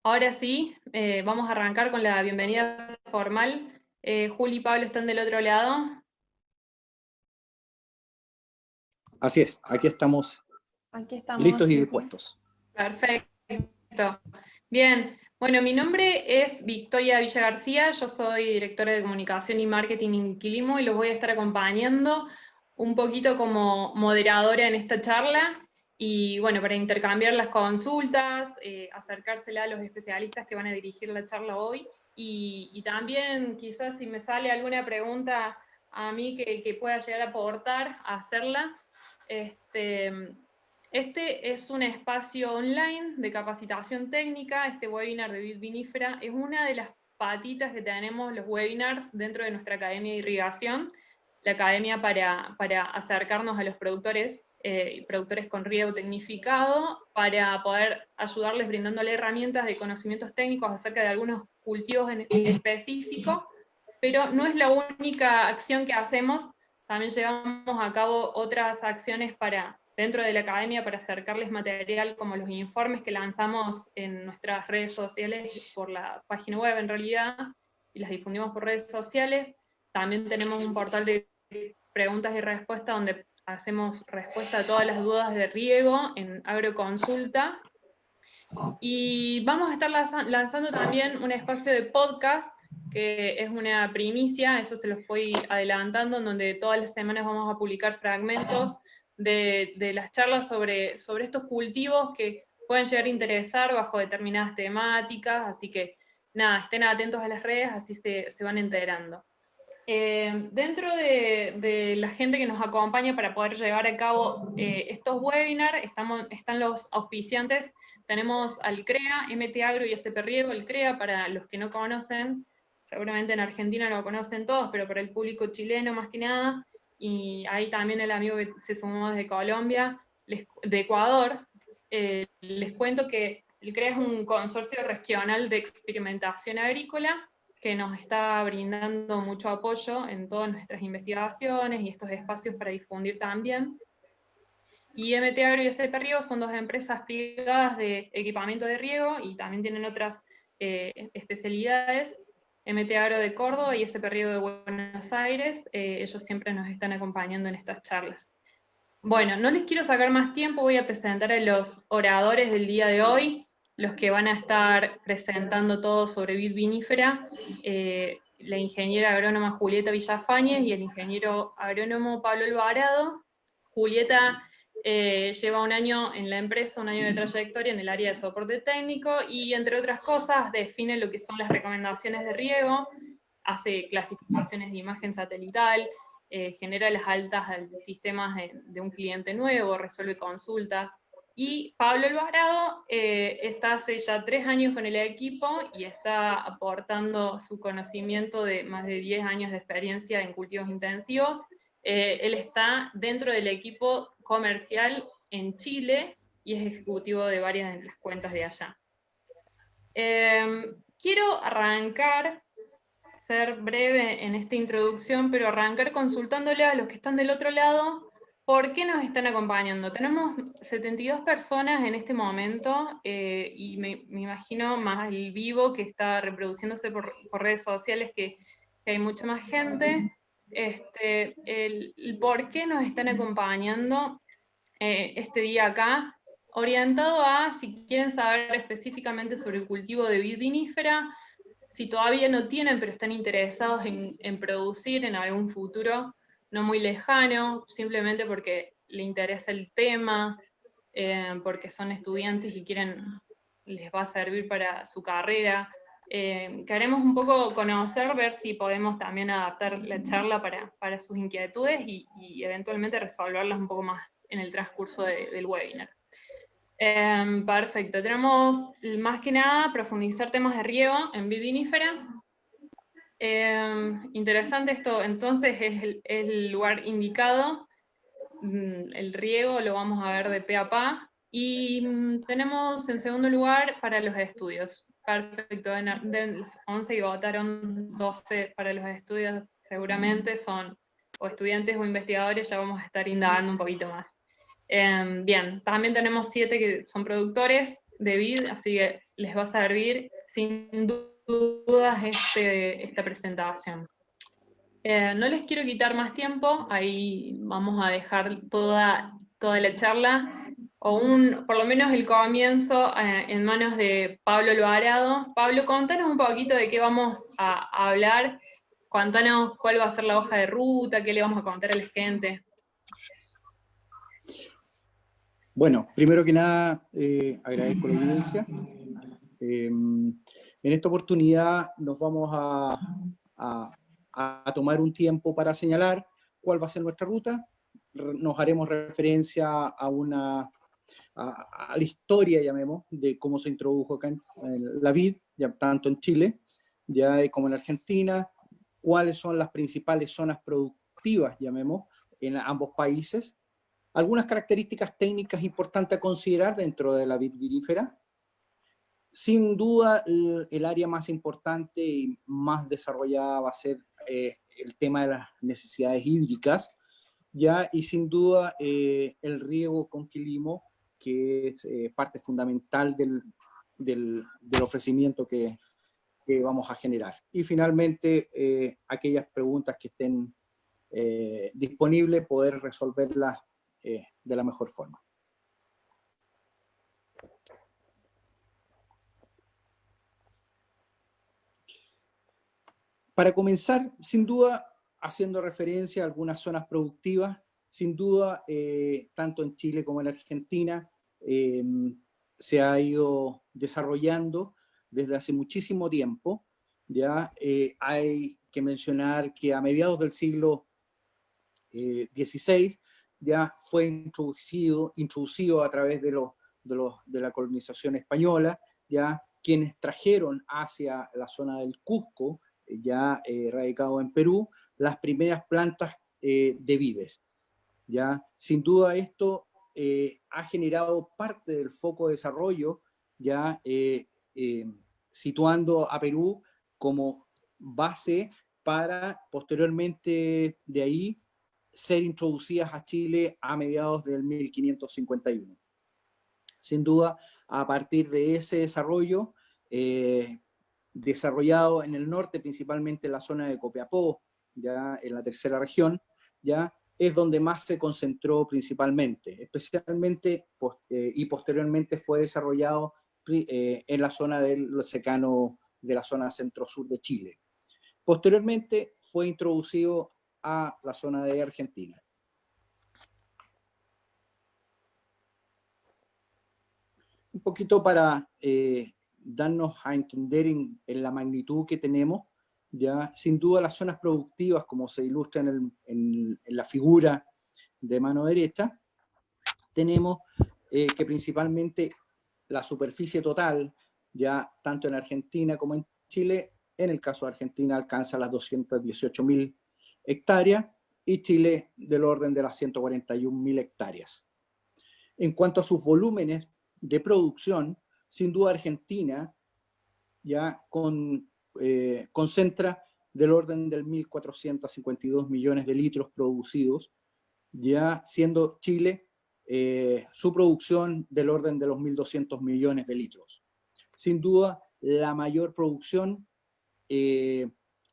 Ahora sí, vamos a arrancar con la bienvenida formal. Juli y Pablo están del otro lado. Así es, aquí estamos Aquí estamos, listos y sí, sí. dispuestos. Perfecto. Bien, bueno, mi nombre es Victoria Villa García, yo soy directora de comunicación y marketing en Quilimo y los voy a estar acompañando un poquito como moderadora en esta charla y bueno, para intercambiar las consultas, acercársela a los especialistas que van a dirigir la charla hoy y también quizás si me sale alguna pregunta a mí que pueda llegar a aportar, a hacerla. Este es un espacio online de capacitación técnica. Este webinar de Vid Vinífera es una de las patitas que tenemos los webinars dentro de nuestra Academia de Irrigación, la academia para acercarnos a los productores, productores con riego tecnificado, para poder ayudarles brindándoles herramientas de conocimientos técnicos acerca de algunos cultivos en específico, pero no es la única acción que hacemos. También llevamos a cabo otras acciones dentro de la academia para acercarles material como los informes que lanzamos en nuestras redes sociales, por la página web en realidad, y las difundimos por redes sociales. También tenemos un portal de preguntas y respuestas donde hacemos respuesta a todas las dudas de riego en Agroconsulta. Y vamos a estar lanzando también un espacio de podcast, que es una primicia, eso se los voy adelantando, en donde todas las semanas vamos a publicar fragmentos de las charlas sobre estos cultivos que pueden llegar a interesar bajo determinadas temáticas, así que nada, estén atentos a las redes, así se van enterando. Dentro de la gente que nos acompaña para poder llevar a cabo estos webinars, están los auspiciantes. Tenemos al CREA, MT Agro y SP Riego. El CREA, para los que no conocen, seguramente en Argentina lo conocen todos, pero para el público chileno más que nada, y ahí también el amigo que se sumó desde Colombia, de Ecuador, les cuento que el CREA es un consorcio regional de experimentación agrícola que nos está brindando mucho apoyo en todas nuestras investigaciones y estos espacios para difundir también. Y MT Agro y SP Riego son dos empresas privadas de equipamiento de riego y también tienen otras especialidades. MT Agro de Córdoba y SP Riego de Buenos Aires, ellos siempre nos están acompañando en estas charlas. Bueno, no les quiero sacar más tiempo, voy a presentar a los oradores del día de hoy, los que van a estar presentando todo sobre vid vinífera, la ingeniera agrónoma Julieta Villafañez y el ingeniero agrónomo Pablo Alvarado. Julieta lleva un año en la empresa, un año de trayectoria en el área de soporte técnico y, entre otras cosas, define lo que son las recomendaciones de riego, hace clasificaciones de imagen satelital, genera las altas de sistemas de un cliente nuevo, resuelve consultas. Y Pablo Alvarado está hace ya 3 años con el equipo y está aportando su conocimiento de más de 10 años de experiencia en cultivos intensivos. Él está dentro del equipo comercial en Chile y es ejecutivo de varias de las cuentas de allá. Quiero arrancar, ser breve en esta introducción, pero arrancar consultándole a los que están del otro lado por qué nos están acompañando. Tenemos 72 personas en este momento y me imagino más el vivo que está reproduciéndose por redes sociales que hay mucha más gente. El por qué nos están acompañando este día acá, orientado a si quieren saber específicamente sobre el cultivo de vid vinífera, si todavía no tienen, pero están interesados en producir en algún futuro no muy lejano, simplemente porque le interesa el tema, porque son estudiantes y les va a servir para su carrera. Queremos un poco conocer, ver si podemos también adaptar la charla para sus inquietudes y eventualmente resolverlas un poco más en el transcurso del webinar. Perfecto, tenemos más que nada profundizar temas de riego en vid vinífera. Interesante esto, entonces es el lugar indicado. El riego lo vamos a ver de pe a pa. Y tenemos en segundo lugar para los estudios. Perfecto, de 11 que votaron 12 para los estudios seguramente son o estudiantes o investigadores, ya vamos a estar indagando un poquito más. Bien, también tenemos 7 que son productores, de vid, así que les va a servir sin dudas esta presentación. No les quiero quitar más tiempo, ahí vamos a dejar toda la charla, por lo menos el comienzo, en manos de Pablo Alvarado. Pablo, contanos un poquito de qué vamos a hablar, contanos cuál va a ser la hoja de ruta, qué le vamos a contar a la gente. Bueno, primero que nada, agradezco la audiencia. En esta oportunidad nos vamos a tomar un tiempo para señalar cuál va a ser nuestra ruta. Nos haremos referencia a la historia, llamemos, de cómo se introdujo acá en la vid, ya tanto en Chile ya como en Argentina, cuáles son las principales zonas productivas, llamemos, en ambos países, algunas características técnicas importantes a considerar dentro de la vid vinífera. Sin duda, el área más importante y más desarrollada va a ser el tema de las necesidades hídricas, ¿ya? Y sin duda el riego con quilimo, que es parte fundamental del ofrecimiento que vamos a generar. Y finalmente, aquellas preguntas que estén disponibles, poder resolverlas de la mejor forma. Para comenzar, sin duda, haciendo referencia a algunas zonas productivas, sin duda, tanto en Chile como en Argentina, se ha ido desarrollando desde hace muchísimo tiempo. Ya hay que mencionar que a mediados del siglo XVI ya fue introducido a través de la colonización española, ya quienes trajeron hacia la zona del Cusco, ya radicado en Perú, las primeras plantas de vides. ¿Ya? Sin duda esto ha generado parte del foco de desarrollo, ya situando a Perú como base para posteriormente de ahí ser introducidas a Chile a mediados del 1551. Sin duda, a partir de ese desarrollo, desarrollado en el norte, principalmente en la zona de Copiapó, ya en la tercera región, ya es donde más se concentró principalmente, especialmente y posteriormente fue desarrollado en la zona del secano de la zona centro-sur de Chile. Posteriormente fue introducido a la zona de Argentina. Un poquito para darnos a entender en la magnitud que tenemos, ya sin duda las zonas productivas, como se ilustra en la figura de mano derecha, tenemos que principalmente la superficie total, ya tanto en Argentina como en Chile, en el caso de Argentina alcanza las 218.000 hectáreas y Chile del orden de las 141.000 hectáreas. En cuanto a sus volúmenes de producción, sin duda Argentina ya concentra del orden del 1.452 millones de litros producidos, ya siendo Chile su producción del orden de los 1.200 millones de litros. Sin duda, la mayor producción,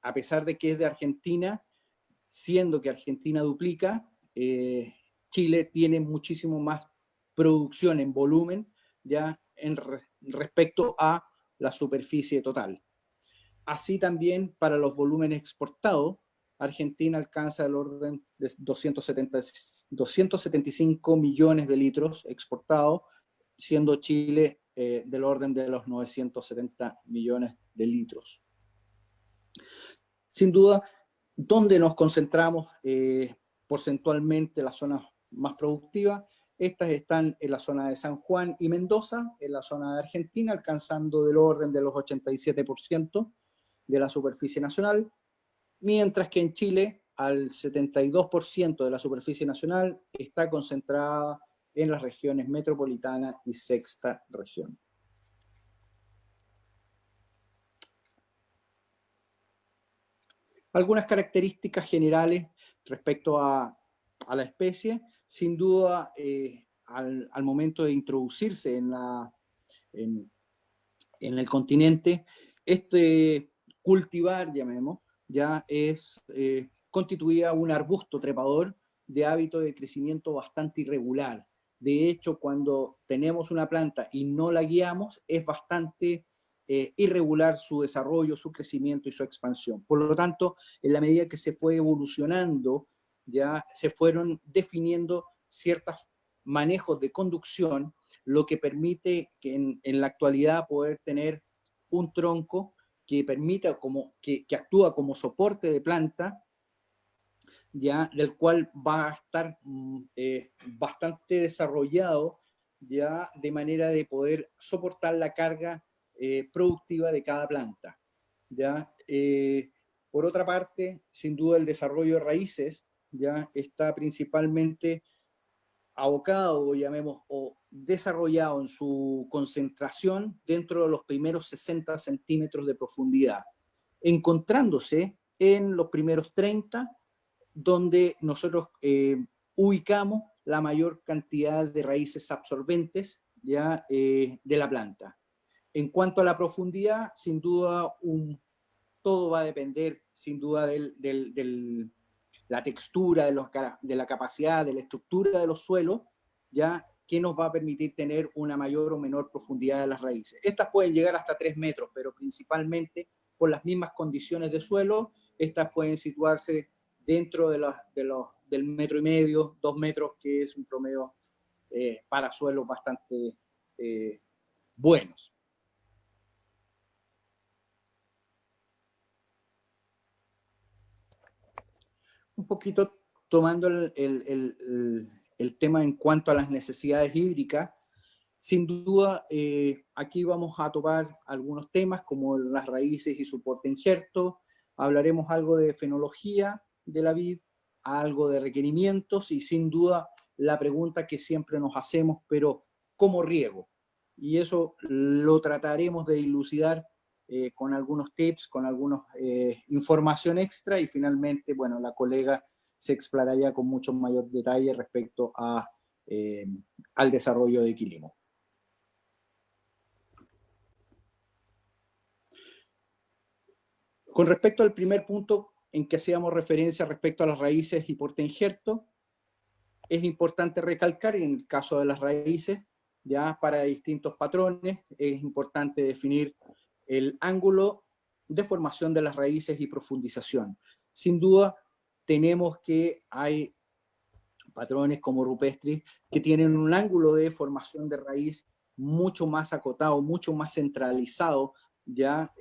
a pesar de que es de Argentina, siendo que Argentina duplica, Chile tiene muchísimo más producción en volumen ya respecto a la superficie total. Así también para los volúmenes exportados, Argentina alcanza el orden de 275 millones de litros exportados, siendo Chile del orden de los 970 millones de litros. Sin duda, ¿dónde nos concentramos porcentualmente las zonas más productivas? Estas están en la zona de San Juan y Mendoza, en la zona de Argentina, alcanzando del orden de los 87% de la superficie nacional, mientras que en Chile al 72% de la superficie nacional está concentrada en las regiones metropolitana y sexta región. Algunas características generales respecto a la especie, sin duda al momento de introducirse en en el continente, cultivar, llamemos, ya constituía un arbusto trepador de hábito de crecimiento bastante irregular. De hecho, cuando tenemos una planta y no la guiamos, es bastante irregular su desarrollo, su crecimiento y su expansión. Por lo tanto, en la medida que se fue evolucionando, ya se fueron definiendo ciertos manejos de conducción, lo que permite que en la actualidad poder tener un tronco que permita que actúa como soporte de planta, ya del cual va a estar bastante desarrollado, ya de manera de poder soportar la carga productiva de cada planta. ¿Ya? Por otra parte, sin duda el desarrollo de raíces ya está principalmente abocado, llamemos, o desarrollado en su concentración dentro de los primeros 60 centímetros de profundidad, encontrándose en los primeros 30, donde nosotros ubicamos la mayor cantidad de raíces absorbentes ya, de la planta. En cuanto a la profundidad, sin duda, todo va a depender, sin duda, de la textura, de la capacidad, de la estructura de los suelos, ya, que nos va a permitir tener una mayor o menor profundidad de las raíces. Estas pueden llegar hasta 3 metros, pero principalmente por las mismas condiciones de suelo, estas pueden situarse dentro del 1,5 metros, 2 metros, que es un promedio para suelos bastante buenos. Un poquito tomando el tema en cuanto a las necesidades hídricas, sin duda aquí vamos a tomar algunos temas como las raíces y su porte injerto, hablaremos algo de fenología de la vid, algo de requerimientos y sin duda la pregunta que siempre nos hacemos, pero ¿cómo riego? Y eso lo trataremos de dilucidar con algunos tips, con alguna información extra y finalmente, bueno, la colega se explayará con mucho mayor detalle respecto al desarrollo de Quilimo. Con respecto al primer punto en que hacíamos referencia respecto a las raíces y porte injerto, es importante recalcar en el caso de las raíces, ya para distintos patrones, es importante definir el ángulo de formación de las raíces y profundización. Sin duda, tenemos que hay patrones como rupestris que tienen un ángulo de formación de raíz mucho más acotado, mucho más centralizado, ya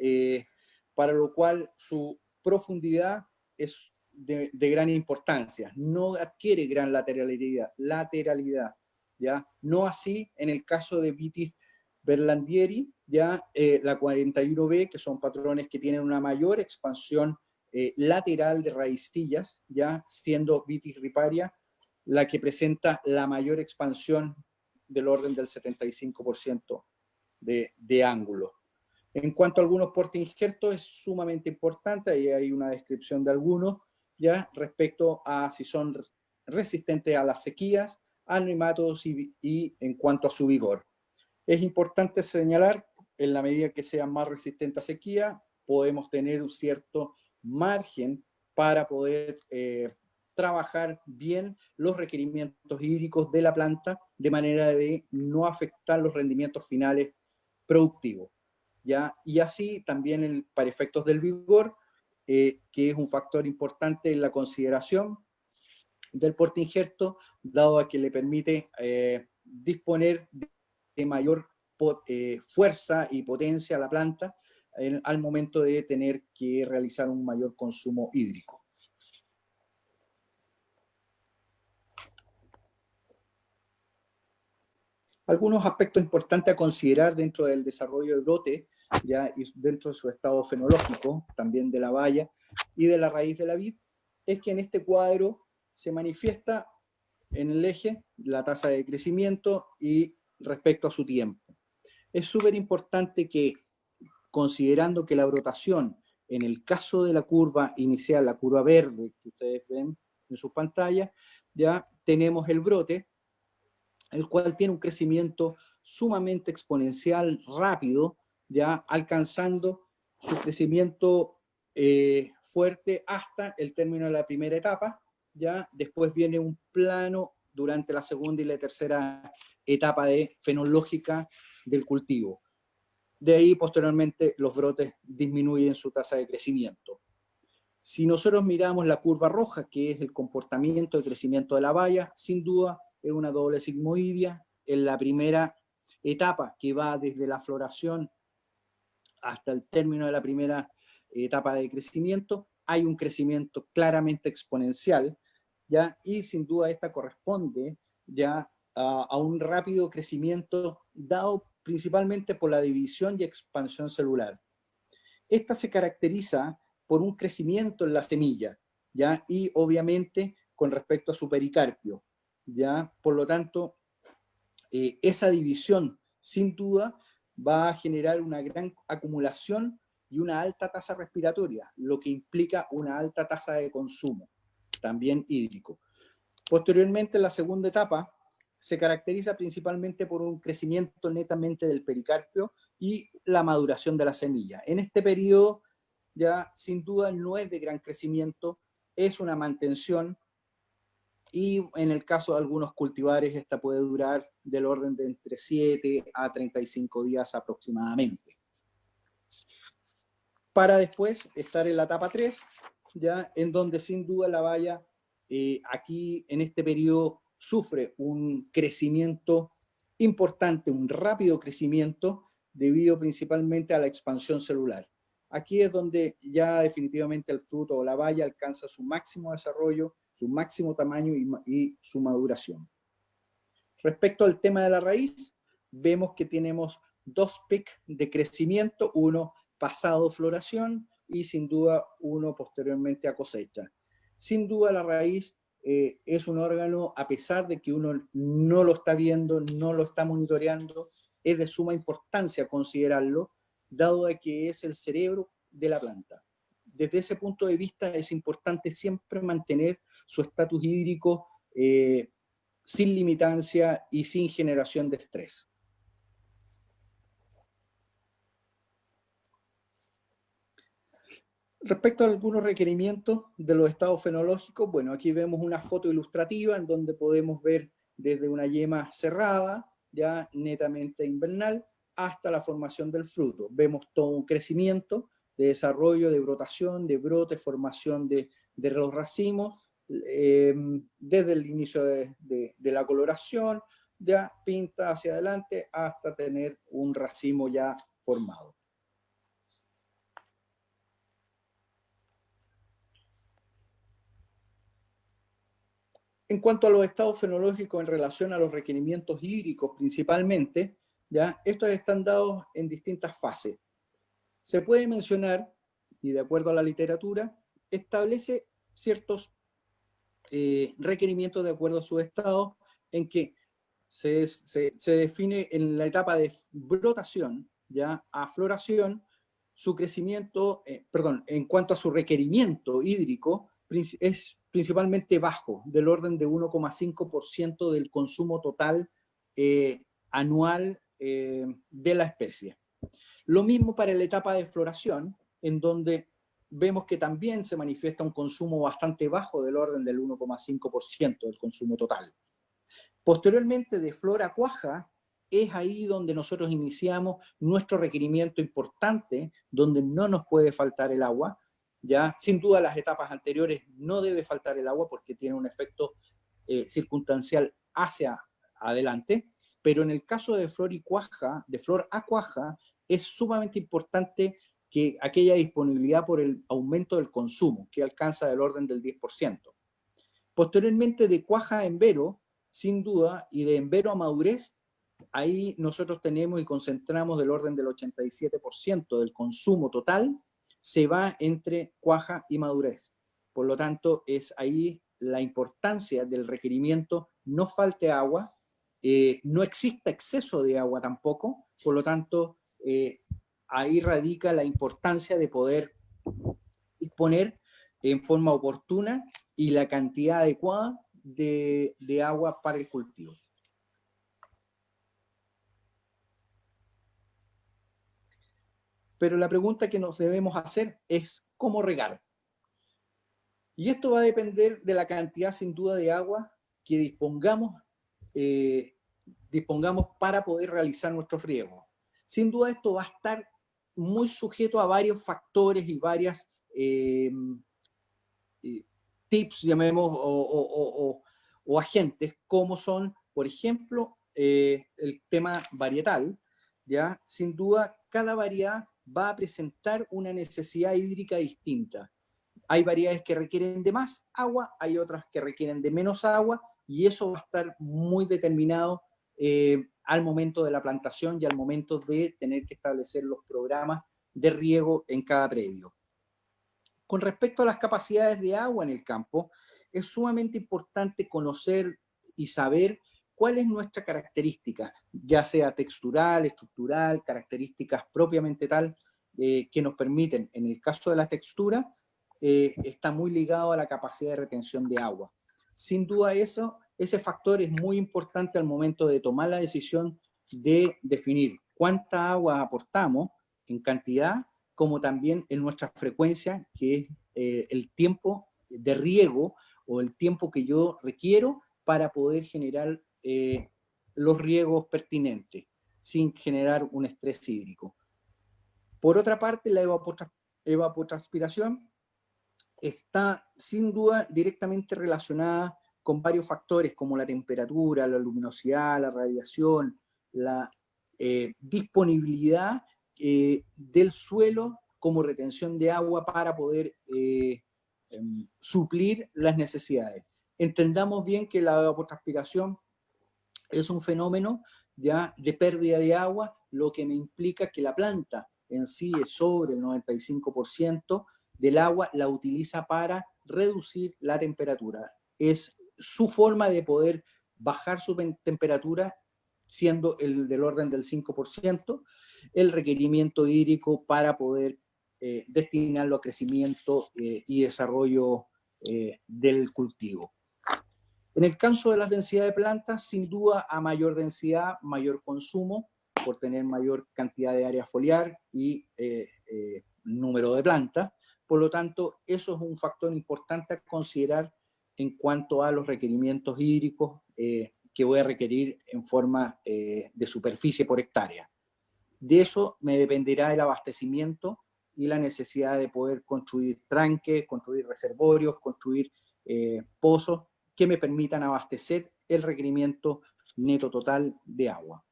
para lo cual su profundidad es de gran importancia, no adquiere gran lateralidad, ¿ya? No así en el caso de Vitis berlandieri, ya la 41B, que son patrones que tienen una mayor expansión lateral de raicillas, ya siendo Vitis riparia la que presenta la mayor expansión del orden del 75% de ángulo. En cuanto a algunos portes injertos, es sumamente importante, y hay una descripción de algunos, ya respecto a si son resistentes a las sequías, a nematodos y en cuanto a su vigor. Es importante señalar, en la medida que sean más resistentes a sequía, podemos tener un cierto margen para poder trabajar bien los requerimientos hídricos de la planta de manera de no afectar los rendimientos finales productivos. ¿Ya? Y así también para efectos del vigor, que es un factor importante en la consideración del porte injerto, dado a que le permite disponer de mayor fuerza y potencia a la planta al momento de tener que realizar un mayor consumo hídrico. Algunos aspectos importantes a considerar dentro del desarrollo del brote, ya y dentro de su estado fenológico, también de la valla y de la raíz de la vid, es que en este cuadro se manifiesta en el eje la tasa de crecimiento y respecto a su tiempo. Es súper importante que, considerando que la brotación, en el caso de la curva inicial, la curva verde que ustedes ven en sus pantallas, ya tenemos el brote, el cual tiene un crecimiento sumamente exponencial, rápido, ya alcanzando su crecimiento fuerte hasta el término de la primera etapa. Ya después viene un plano durante la segunda y la tercera etapa fenológica del cultivo. De ahí, posteriormente, los brotes disminuyen su tasa de crecimiento. Si nosotros miramos la curva roja, que es el comportamiento de crecimiento de la baya, sin duda es una doble sigmoidia. En la primera etapa, que va desde la floración hasta el término de la primera etapa de crecimiento, hay un crecimiento claramente exponencial, ¿ya? Y sin duda esta corresponde ya a un rápido crecimiento dado principalmente por la división y expansión celular. Esta se caracteriza por un crecimiento en la semilla, ¿ya? Y obviamente con respecto a su pericarpio, ¿ya? Por lo tanto, esa división sin duda va a generar una gran acumulación y una alta tasa respiratoria, lo que implica una alta tasa de consumo, también hídrico. Posteriormente, la segunda etapa se caracteriza principalmente por un crecimiento netamente del pericarpio y la maduración de la semilla. En este periodo, ya sin duda no es de gran crecimiento, es una mantención, y en el caso de algunos cultivares esta puede durar del orden de entre 7 a 35 días aproximadamente. Para después estar en la etapa 3, ya en donde sin duda la baya aquí en este periodo sufre un crecimiento importante, un rápido crecimiento debido principalmente a la expansión celular. Aquí es donde ya definitivamente el fruto o la baya alcanza su máximo desarrollo, su máximo tamaño y su maduración. Respecto al tema de la raíz, vemos que tenemos dos picos de crecimiento, uno pasado floración y sin duda uno posteriormente a cosecha. Sin duda la raíz es un órgano, a pesar de que uno no lo está viendo, no lo está monitoreando, es de suma importancia considerarlo, dado que es el cerebro de la planta. Desde ese punto de vista es importante siempre mantener su estatus hídrico sin limitancia y sin generación de estrés. Respecto a algunos requerimientos de los estados fenológicos, bueno, aquí vemos una foto ilustrativa en donde podemos ver desde una yema cerrada, ya netamente invernal, hasta la formación del fruto. Vemos todo un crecimiento de desarrollo, de brotación, de brote, formación de los racimos, desde el inicio de la coloración, ya pinta hacia adelante hasta tener un racimo ya formado. En cuanto a los estados fenológicos en relación a los requerimientos hídricos principalmente, ¿ya? Estos están dados en distintas fases. Se puede mencionar, y de acuerdo a la literatura, establece ciertos requerimientos de acuerdo a su estado, en que se define en la etapa de brotación, ya a floración, su crecimiento, en cuanto a su requerimiento hídrico, es principalmente bajo, del orden de 1,5% del consumo total anual de la especie. Lo mismo para la etapa de floración, en donde vemos que también se manifiesta un consumo bastante bajo, del orden del 1,5% del consumo total. Posteriormente, de flor a cuaja, es ahí donde nosotros iniciamos nuestro requerimiento importante, donde no nos puede faltar el agua. Ya, sin duda, las etapas anteriores no debe faltar el agua porque tiene un efecto circunstancial hacia adelante, pero en el caso de flor y cuaja, de flor a cuaja, es sumamente importante que aquella disponibilidad por el aumento del consumo, que alcanza del orden del 10%. Posteriormente, de cuaja a envero, sin duda, y de envero a madurez, ahí nosotros tenemos y concentramos del orden del 87% del consumo total, se va entre cuaja y madurez. Por lo tanto, es ahí la importancia del requerimiento, no falte agua, no exista exceso de agua tampoco, por lo tanto, ahí radica la importancia de poder disponer en forma oportuna y la cantidad adecuada de agua para el cultivo. pero la pregunta que nos debemos hacer es ¿cómo regar? Y esto va a depender de la cantidad, sin duda, de agua que dispongamos para poder realizar nuestros riegos. Sin duda esto va a estar muy sujeto a varios factores y varias tips, llamemos, o agentes, como son, por ejemplo, el tema varietal, ¿ya? Sin duda, cada variedad va a presentar una necesidad hídrica distinta. Hay variedades que requieren de más agua, hay otras que requieren de menos agua, y eso va a estar muy determinado al momento de la plantación y al momento de tener que establecer los programas de riego en cada predio. Con respecto a las capacidades de agua en el campo, es sumamente importante conocer y saber cuál es nuestra característica, ya sea textural, estructural, características propiamente tal, que nos permiten, en el caso de la textura, está muy ligado a la capacidad de retención de agua. Sin duda ese factor es muy importante al momento de tomar la decisión de definir cuánta agua aportamos en cantidad, como también en nuestra frecuencia, que es el tiempo de riego o el tiempo que yo requiero para poder generar los riegos pertinentes, sin generar un estrés hídrico. Por otra parte, la evapotranspiración está sin duda directamente relacionada con varios factores como la temperatura, la luminosidad, la radiación, la disponibilidad del suelo como retención de agua para poder suplir las necesidades. Entendamos bien que la evapotranspiración es un fenómeno ya de pérdida de agua, lo que me implica que la planta en sí es sobre el 95% del agua la utiliza para reducir la temperatura. Es su forma de poder bajar su temperatura, siendo del orden del 5%, el requerimiento hídrico para poder destinarlo a crecimiento y desarrollo del cultivo. En el caso de las densidades de plantas, sin duda a mayor densidad, mayor consumo, por tener mayor cantidad de área foliar y número de plantas. Por lo tanto, eso es un factor importante a considerar en cuanto a los requerimientos hídricos que voy a requerir en forma de superficie por hectárea. De eso me dependerá el abastecimiento y la necesidad de poder construir tranques, construir reservorios, construir pozos que me permitan abastecer el requerimiento neto total de agua.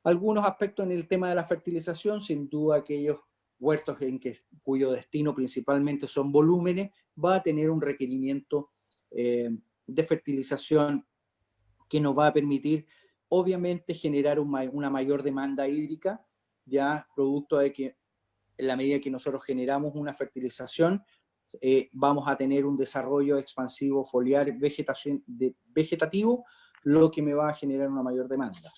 Algunos aspectos en el tema de la fertilización, sin duda aquellos huertos cuyo destino principalmente son volúmenes, va a tener un requerimiento de fertilización que nos va a permitir, obviamente, generar una mayor demanda hídrica, ya producto de que en la medida que nosotros generamos una fertilización, vamos a tener un desarrollo expansivo foliar vegetativo, lo que me va a generar una mayor demanda.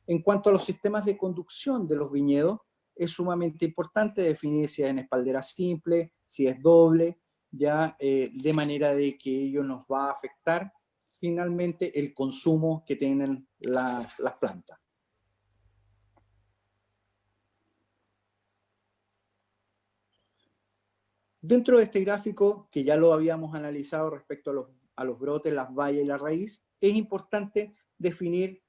En cuanto a los sistemas de conducción de los viñedos, es sumamente importante definir si es en espaldera simple, si es doble, ya de manera de que ello nos va a afectar finalmente el consumo que tienen las plantas. Dentro de este gráfico, que ya lo habíamos analizado respecto a los brotes, las bayas y la raíz, es importante definir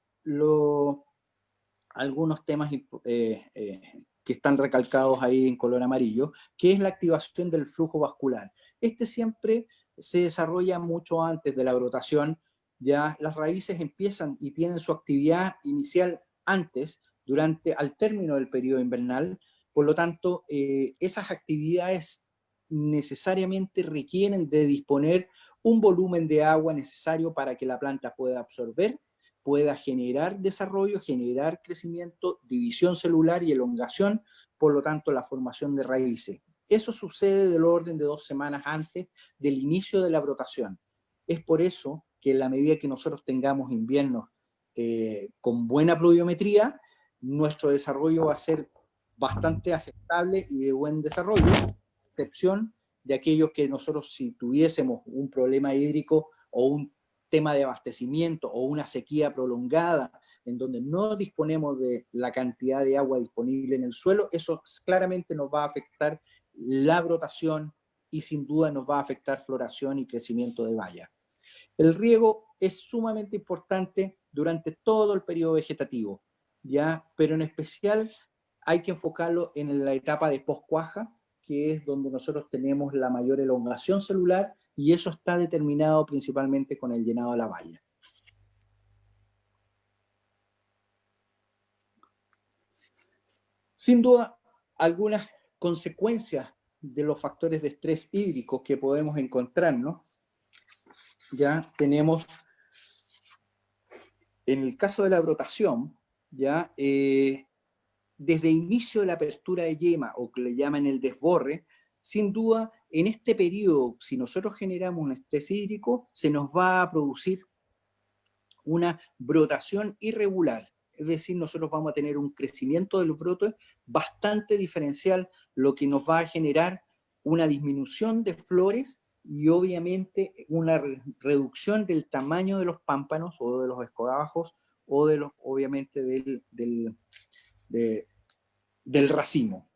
algunos temas que están recalcados ahí en color amarillo, que es la activación del flujo vascular. Este siempre se desarrolla mucho antes de la brotación, ya las raíces empiezan y tienen su actividad inicial antes, al término del periodo invernal. Por lo tanto, esas actividades necesariamente requieren de disponer un volumen de agua necesario para que la planta pueda absorber, pueda generar desarrollo, generar crecimiento, división celular y elongación, por lo tanto la formación de raíces. Eso sucede del orden de 2 semanas antes del inicio de la brotación. Es por eso que en la medida que nosotros tengamos inviernos con buena pluviometría, nuestro desarrollo va a ser bastante aceptable y de buen desarrollo, excepción de aquellos que nosotros, si tuviésemos un problema hídrico o un tema de abastecimiento o una sequía prolongada, en donde no disponemos de la cantidad de agua disponible en el suelo, eso claramente nos va a afectar la brotación y sin duda nos va a afectar floración y crecimiento de bayas. El riego es sumamente importante durante todo el periodo vegetativo, ¿ya? Pero en especial hay que enfocarlo en la etapa de poscuaja, que es donde nosotros tenemos la mayor elongación celular, y eso está determinado principalmente con el llenado de la valla. Sin duda, algunas consecuencias de los factores de estrés hídrico que podemos encontrarnos, ya tenemos, en el caso de la brotación, ya desde el inicio de la apertura de yema, o que le llaman el desborre, sin duda, en este periodo, si nosotros generamos un estrés hídrico, se nos va a producir una brotación irregular. Es decir, nosotros vamos a tener un crecimiento de los brotes bastante diferencial, lo que nos va a generar una disminución de flores y obviamente una reducción del tamaño de los pámpanos o de los escogabajos o de los, obviamente, del racimo.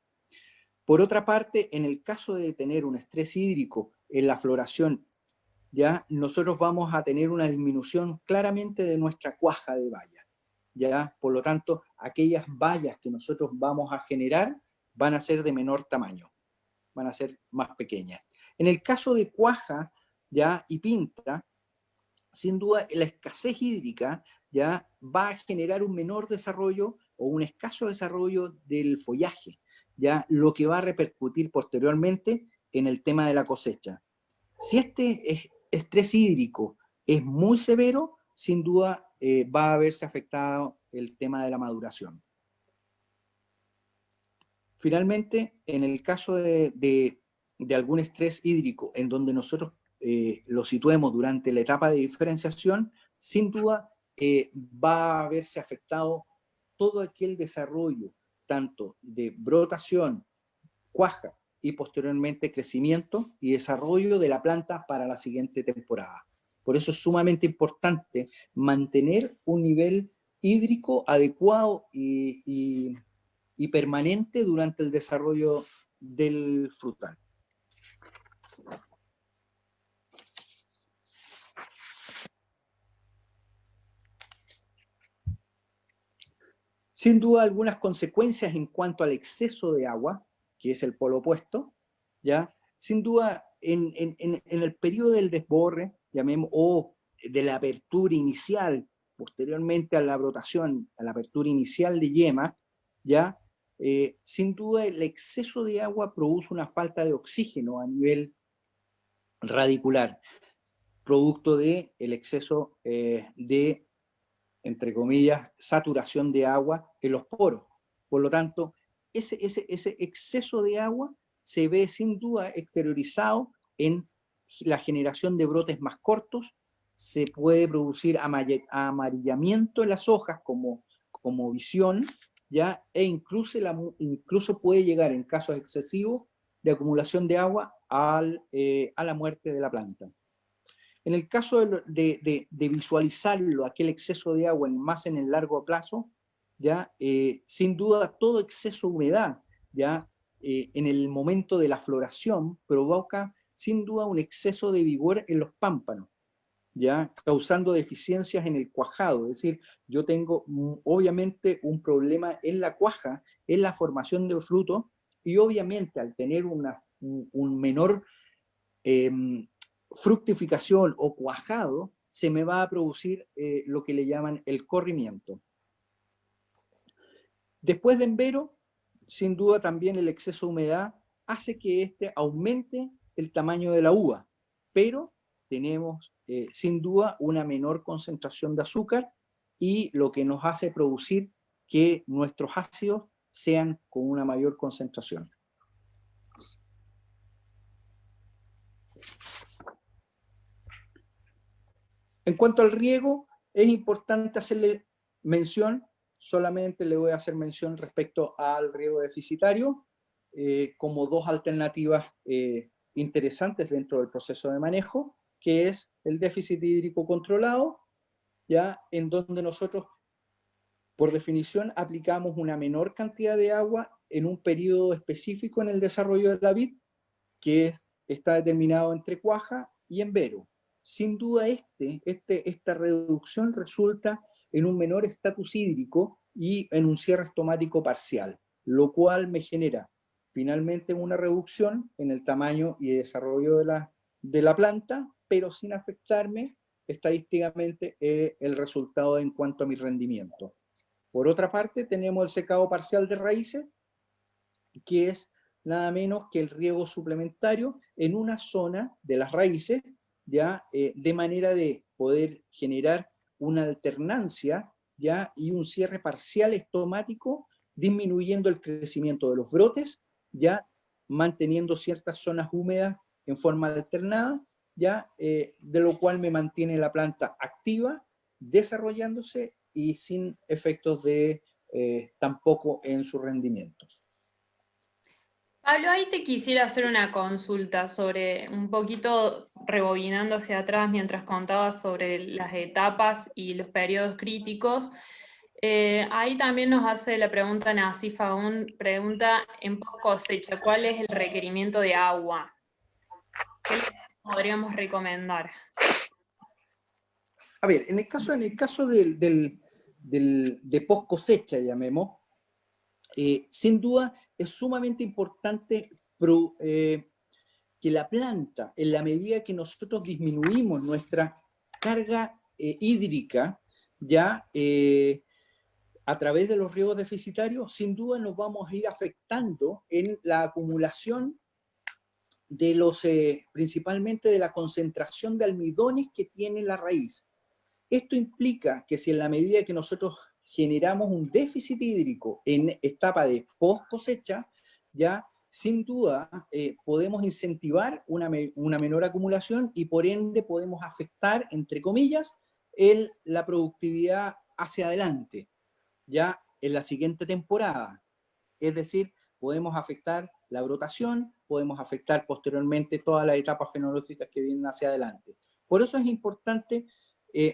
Por otra parte, en el caso de tener un estrés hídrico en la floración, ya nosotros vamos a tener una disminución claramente de nuestra cuaja de bayas, ya, por lo tanto, aquellas bayas que nosotros vamos a generar van a ser de menor tamaño, van a ser más pequeñas. En el caso de cuaja, ya, y pinta, sin duda la escasez hídrica ya va a generar un menor desarrollo o un escaso desarrollo del follaje, ya, lo que va a repercutir posteriormente en el tema de la cosecha. Si este estrés hídrico es muy severo, sin duda va a verse afectado el tema de la maduración. Finalmente, en el caso de algún estrés hídrico en donde nosotros lo situemos durante la etapa de diferenciación, sin duda va a verse afectado todo aquel desarrollo, tanto de brotación, cuaja y posteriormente crecimiento y desarrollo de la planta para la siguiente temporada. Por eso es sumamente importante mantener un nivel hídrico adecuado y permanente durante el desarrollo del frutal. Sin duda, algunas consecuencias en cuanto al exceso de agua, que es el polo opuesto, ¿ya? Sin duda, en el periodo del desborre, llamemos, o de la apertura inicial, posteriormente a la brotación, a la apertura inicial de yema, ¿ya? Sin duda, el exceso de agua produce una falta de oxígeno a nivel radicular, producto del exceso de, entre comillas, saturación de agua en los poros. Por lo tanto, ese exceso de agua se ve sin duda exteriorizado en la generación de brotes más cortos, se puede producir amarillamiento en las hojas como visión, ¿ya? E incluso puede llegar, en casos excesivos de acumulación de agua, a la muerte de la planta. En el caso de visualizarlo, aquel exceso de agua más en el largo plazo, ¿ya? Sin duda todo exceso de humedad, ¿ya? En el momento de la floración provoca sin duda un exceso de vigor en los pámpanos, ¿ya? Causando deficiencias en el cuajado. Es decir, yo tengo obviamente un problema en la cuaja, en la formación del fruto, y obviamente al tener un menor fructificación o cuajado, se me va a producir lo que le llaman el corrimiento. Después de envero, sin duda también el exceso de humedad hace que este aumente el tamaño de la uva, pero tenemos sin duda una menor concentración de azúcar y lo que nos hace producir que nuestros ácidos sean con una mayor concentración. En cuanto al riego, es importante hacerle mención, solamente le voy a hacer mención respecto al riego deficitario, como dos alternativas interesantes dentro del proceso de manejo, que es el déficit hídrico controlado, ya en donde nosotros, por definición, aplicamos una menor cantidad de agua en un periodo específico en el desarrollo de la vid, que está determinado entre cuaja y envero. Sin duda esta reducción resulta en un menor estatus hídrico y en un cierre estomático parcial, lo cual me genera finalmente una reducción en el tamaño y desarrollo de la planta, pero sin afectarme estadísticamente el resultado en cuanto a mi rendimiento. Por otra parte, tenemos el secado parcial de raíces, que es nada menos que el riego suplementario en una zona de las raíces, ya de manera de poder generar una alternancia ya y un cierre parcial estomático, disminuyendo el crecimiento de los brotes, ya manteniendo ciertas zonas húmedas en forma alternada, ya de lo cual me mantiene la planta activa, desarrollándose y sin efectos de tampoco en su rendimiento. Pablo, ahí te quisiera hacer una consulta sobre, un poquito rebobinando hacia atrás mientras contabas sobre las etapas y los periodos críticos. Ahí también nos hace la pregunta Nasif aún, pregunta en post cosecha, ¿cuál es el requerimiento de agua? ¿Qué les podríamos recomendar? A ver, en el caso de post cosecha, llamemos, sin duda es sumamente importante que la planta, en la medida que nosotros disminuimos nuestra carga hídrica, ya a través de los riegos deficitarios, sin duda nos vamos a ir afectando en la acumulación de principalmente de la concentración de almidones que tiene la raíz. Esto implica que si en la medida que nosotros generamos un déficit hídrico en etapa de post cosecha, ya sin duda podemos incentivar una menor acumulación y por ende podemos afectar, entre comillas, la productividad hacia adelante, ya en la siguiente temporada. Es decir, podemos afectar la brotación, podemos afectar posteriormente todas las etapas fenológicas que vienen hacia adelante. Por eso es importante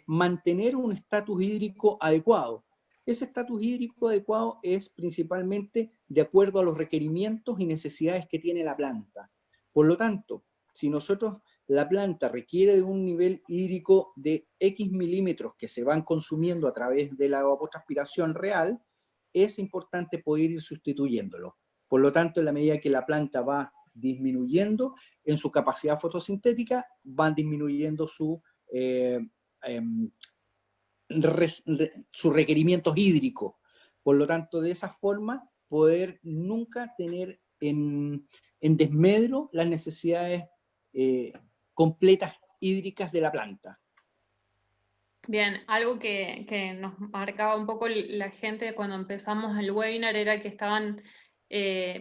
mantener un estatus hídrico adecuado. Ese estatus hídrico adecuado es principalmente de acuerdo a los requerimientos y necesidades que tiene la planta. Por lo tanto, si la planta requiere de un nivel hídrico de X milímetros que se van consumiendo a través de la evapotranspiración real, es importante poder ir sustituyéndolo. Por lo tanto, en la medida que la planta va disminuyendo en su capacidad fotosintética, van disminuyendo sus requerimientos hídricos. Por lo tanto, de esa forma, poder nunca tener en desmedro las necesidades completas hídricas de la planta. Bien, algo que nos marcaba un poco la gente cuando empezamos el webinar era que estaban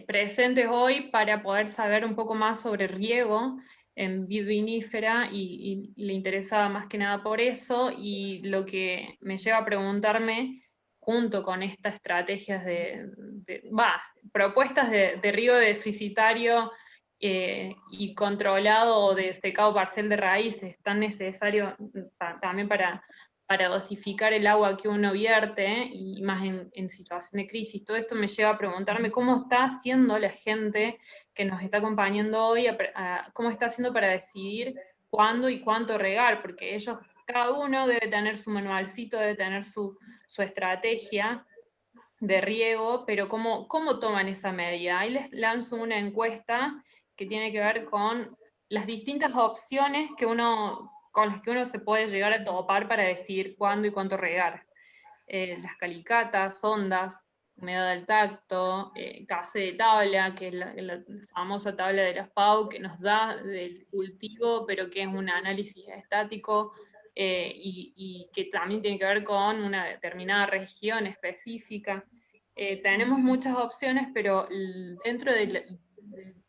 presentes hoy para poder saber un poco más sobre riego en vid vinífera y le interesaba más que nada por eso, y lo que me lleva a preguntarme, junto con estas estrategias propuestas de riego deficitario y controlado de secado parcial de raíces, tan necesario también para dosificar el agua que uno vierte, y más en situación de crisis. Todo esto me lleva a preguntarme cómo está haciendo la gente que nos está acompañando hoy, cómo está haciendo para decidir cuándo y cuánto regar, porque ellos, cada uno debe tener su manualcito, debe tener su estrategia de riego, pero ¿cómo toman esa medida? Ahí les lanzo una encuesta que tiene que ver con las distintas opciones con las que uno se puede llegar a topar para decidir cuándo y cuánto regar. Las calicatas, sondas, humedad al tacto, case de tabla, que es la famosa tabla de la FAO que nos da del cultivo, pero que es un análisis estático, y que también tiene que ver con una determinada región específica. Tenemos muchas opciones, pero dentro de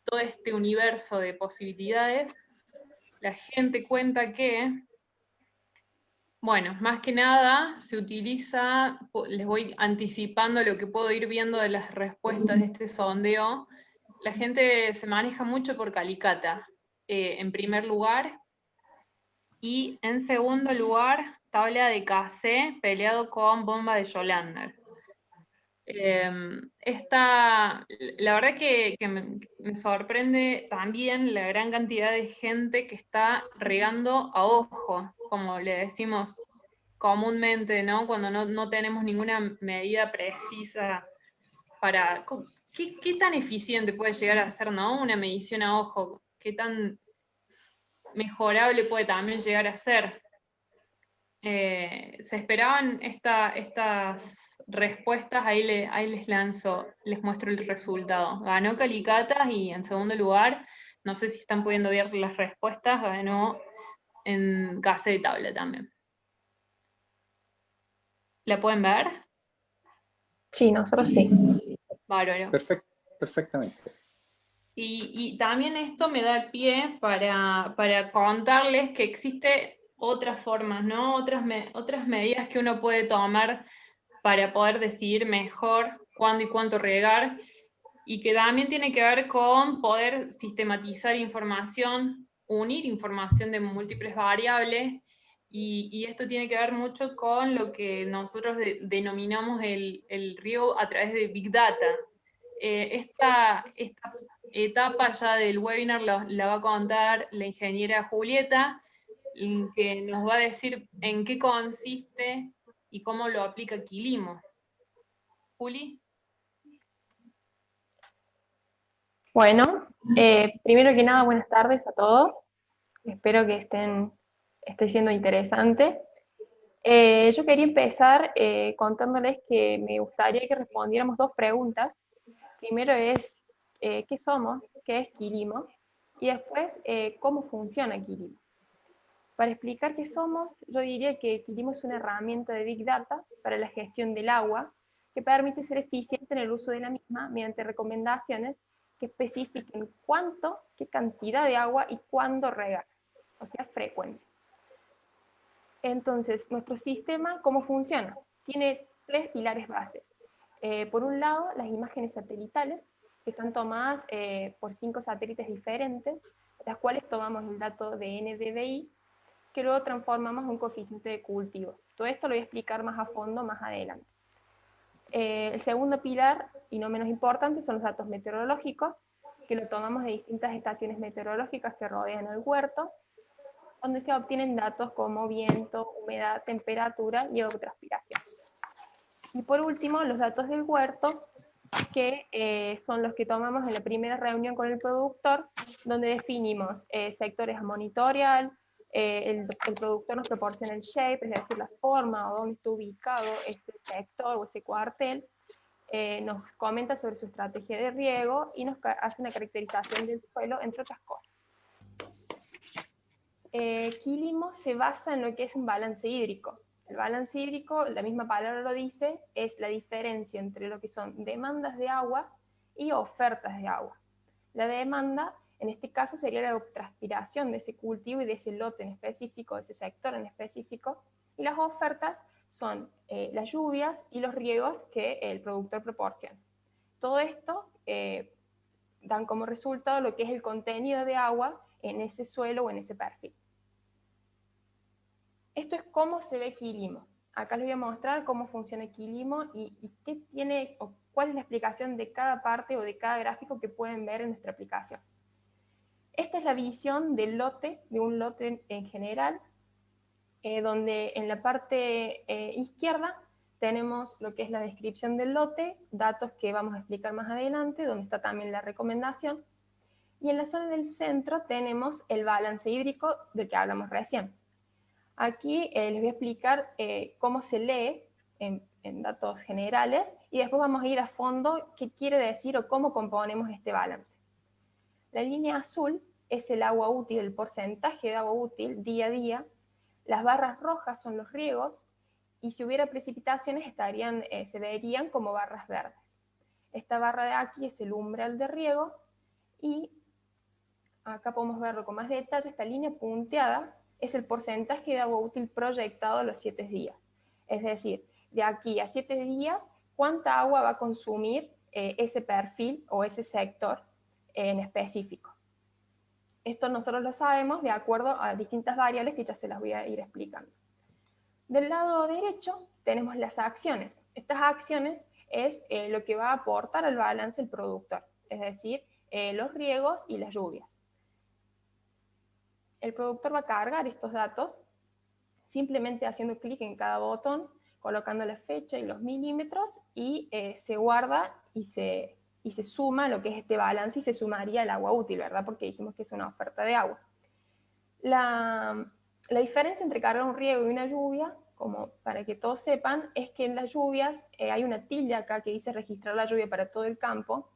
todo este universo de posibilidades, la gente cuenta que, bueno, más que nada se utiliza, les voy anticipando lo que puedo ir viendo de las respuestas de este sondeo, la gente se maneja mucho por calicata, en primer lugar, Y en segundo lugar, tabla de Cassé peleado con Bomba de Yolander. La verdad que me sorprende también la gran cantidad de gente que está regando a ojo, como le decimos comúnmente, ¿no? Cuando no tenemos ninguna medida precisa para... ¿Qué tan eficiente puede llegar a ser, ¿no? Una medición a ojo, ¿qué tan mejorable puede también llegar a ser? Se esperaban estas respuestas, ahí les lanzo, les muestro el resultado. Ganó Calicatas y en segundo lugar, no sé si están pudiendo ver las respuestas, ganó en Casa de Tabla también. ¿La pueden ver? Sí, nosotros sí. Bárbaro. Perfectamente. Y también esto me da el pie para contarles que existe otras formas, ¿no? Otras medidas que uno puede tomar para poder decidir mejor cuándo y cuánto regar, y que también tiene que ver con poder sistematizar información, unir información de múltiples variables, y esto tiene que ver mucho con lo que nosotros denominamos el riego a través de Big Data. Esta etapa ya del webinar la va a contar la ingeniera Julieta, que nos va a decir en qué consiste y cómo lo aplica Quilimo. Juli. Bueno, primero que nada, buenas tardes a todos. Espero que esté siendo interesante. Yo quería empezar contándoles que me gustaría que respondiéramos dos preguntas. Primero es, ¿qué somos? ¿Qué es Quilimo? Y después, ¿cómo funciona Quilimo? Para explicar qué somos, yo diría que Quilimo es una herramienta de Big Data para la gestión del agua que permite ser eficiente en el uso de la misma mediante recomendaciones que especifiquen cuánto, qué cantidad de agua y cuándo regar, o sea, frecuencia. Entonces, nuestro sistema, ¿cómo funciona? Tiene tres pilares base. Por un lado, las imágenes satelitales, que están tomadas por 5 satélites diferentes, las cuales tomamos el dato de NDVI, que luego transformamos en un coeficiente de cultivo. Todo esto lo voy a explicar más a fondo más adelante. El segundo pilar, y no menos importante, son los datos meteorológicos, que lo tomamos de distintas estaciones meteorológicas que rodean el huerto, donde se obtienen datos como viento, humedad, temperatura y evapotranspiración. Y por último, los datos del huerto, que son los que tomamos en la primera reunión con el productor, donde definimos sectores a monitorear, el productor nos proporciona el shape, es decir, la forma o dónde está ubicado ese sector o ese cuartel, nos comenta sobre su estrategia de riego y nos hace una caracterización del suelo, entre otras cosas. Quilimo se basa en lo que es un balance hídrico. El balance hídrico, la misma palabra lo dice, es la diferencia entre lo que son demandas de agua y ofertas de agua. La demanda, en este caso, sería la transpiración de ese cultivo y de ese lote en específico, de ese sector en específico, y las ofertas son las lluvias y los riegos que el productor proporciona. Todo esto dan como resultado lo que es el contenido de agua en ese suelo o en ese perfil. Esto es cómo se ve Quilimo. Acá les voy a mostrar cómo funciona Quilimo y qué tiene, o cuál es la explicación de cada parte o de cada gráfico que pueden ver en nuestra aplicación. Esta es la visión del lote, de un lote en general, donde en la parte izquierda tenemos lo que es la descripción del lote, datos que vamos a explicar más adelante, donde está también la recomendación, y en la zona del centro tenemos el balance hídrico del que hablamos recién. Aquí les voy a explicar cómo se lee en datos generales y después vamos a ir a fondo qué quiere decir o cómo componemos este balance. La línea azul es el agua útil, el porcentaje de agua útil día a día. Las barras rojas son los riegos y si hubiera precipitaciones se verían como barras verdes. Esta barra de aquí es el umbral de riego y acá podemos verlo con más detalle. Esta línea punteada es el porcentaje de agua útil proyectado a los 7 días. Es decir, de aquí a 7 días, ¿cuánta agua va a consumir ese perfil o ese sector en específico? Esto nosotros lo sabemos de acuerdo a distintas variables que ya se las voy a ir explicando. Del lado derecho tenemos las acciones. Estas acciones es lo que va a aportar al balance el productor, es decir, los riegos y las lluvias. El productor va a cargar estos datos simplemente haciendo clic en cada botón, colocando la fecha y los milímetros, y se guarda y se suma lo que es este balance y se sumaría el agua útil, ¿verdad? Porque dijimos que es una oferta de agua. La diferencia entre cargar un riego y una lluvia, como para que todos sepan, es que en las lluvias hay una tilde acá que dice registrar la lluvia para todo el campo,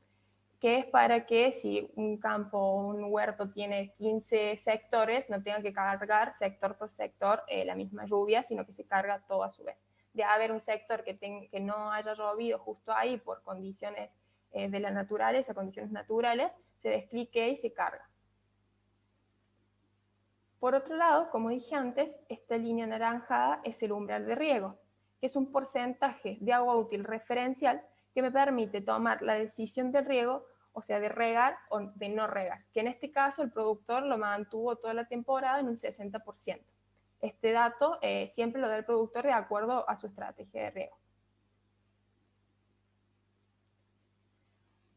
que es para que si un campo o un huerto tiene 15 sectores, no tenga que cargar sector por sector la misma lluvia, sino que se carga todo a su vez. De haber un sector que no haya llovido justo ahí por condiciones de la naturaleza, condiciones naturales, se desclique y se carga. Por otro lado, como dije antes, esta línea anaranjada es el umbral de riego, que es un porcentaje de agua útil referencial que me permite tomar la decisión del riego, o sea, de regar o de no regar, que en este caso el productor lo mantuvo toda la temporada en un 60%. Este dato siempre lo da el productor de acuerdo a su estrategia de riego.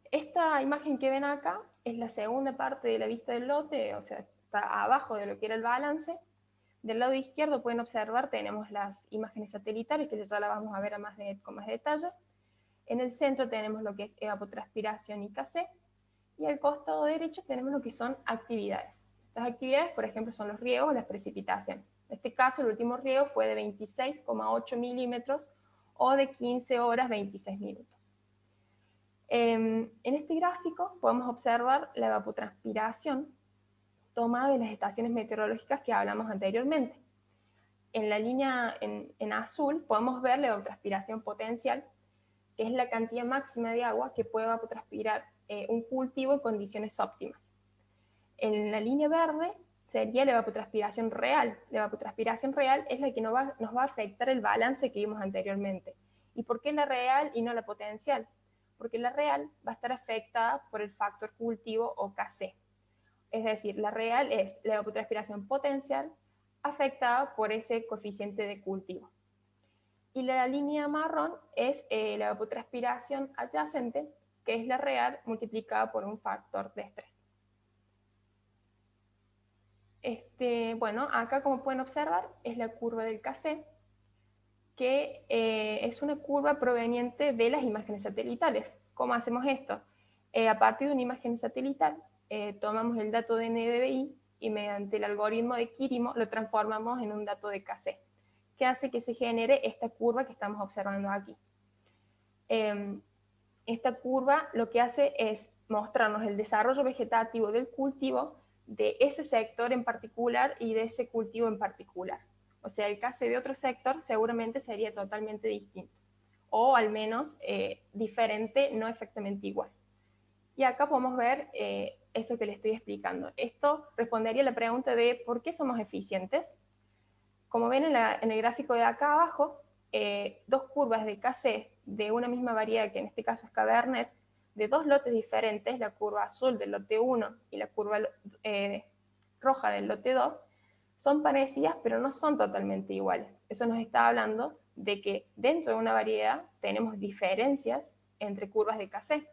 Esta imagen que ven acá es la segunda parte de la vista del lote, o sea, está abajo de lo que era el balance. Del lado izquierdo pueden observar, tenemos las imágenes satelitales, que ya la vamos a ver con más detalle. En el centro tenemos lo que es evapotranspiración y KC, y al costado derecho tenemos lo que son actividades. Estas actividades, por ejemplo, son los riegos o las precipitaciones. En este caso, el último riego fue de 26,8 milímetros o de 15 horas 26 minutos. En este gráfico podemos observar la evapotranspiración tomada de las estaciones meteorológicas que hablamos anteriormente. En la línea en azul podemos ver la evapotranspiración potencial, que es la cantidad máxima de agua que puede evapotranspirar un cultivo en condiciones óptimas. En la línea verde sería la evapotranspiración real. La evapotranspiración real es la que nos va a afectar el balance que vimos anteriormente. ¿Y por qué la real y no la potencial? Porque la real va a estar afectada por el factor cultivo o KC. Es decir, la real es la evapotranspiración potencial afectada por ese coeficiente de cultivo. Y la línea marrón es la evapotranspiración adyacente, que es la real multiplicada por un factor de estrés. Bueno, acá como pueden observar es la curva del KC, que es una curva proveniente de las imágenes satelitales. ¿Cómo hacemos esto? A partir de una imagen satelital, tomamos el dato de NDVI y mediante el algoritmo de Quirimo lo transformamos en un dato de KC, que hace que se genere esta curva que estamos observando aquí. Esta curva lo que hace es mostrarnos el desarrollo vegetativo del cultivo de ese sector en particular y de ese cultivo en particular. O sea, el KC de otro sector seguramente sería totalmente distinto, o al menos diferente, no exactamente igual. Y acá podemos ver eso que les estoy explicando. Esto respondería a la pregunta de ¿por qué somos eficientes? Como ven en el gráfico de acá abajo, dos curvas de KC de una misma variedad, que en este caso es Cabernet, de dos lotes diferentes, la curva azul del lote 1 y la curva roja del lote 2, son parecidas, pero no son totalmente iguales. Eso nos está hablando de que dentro de una variedad tenemos diferencias entre curvas de KC.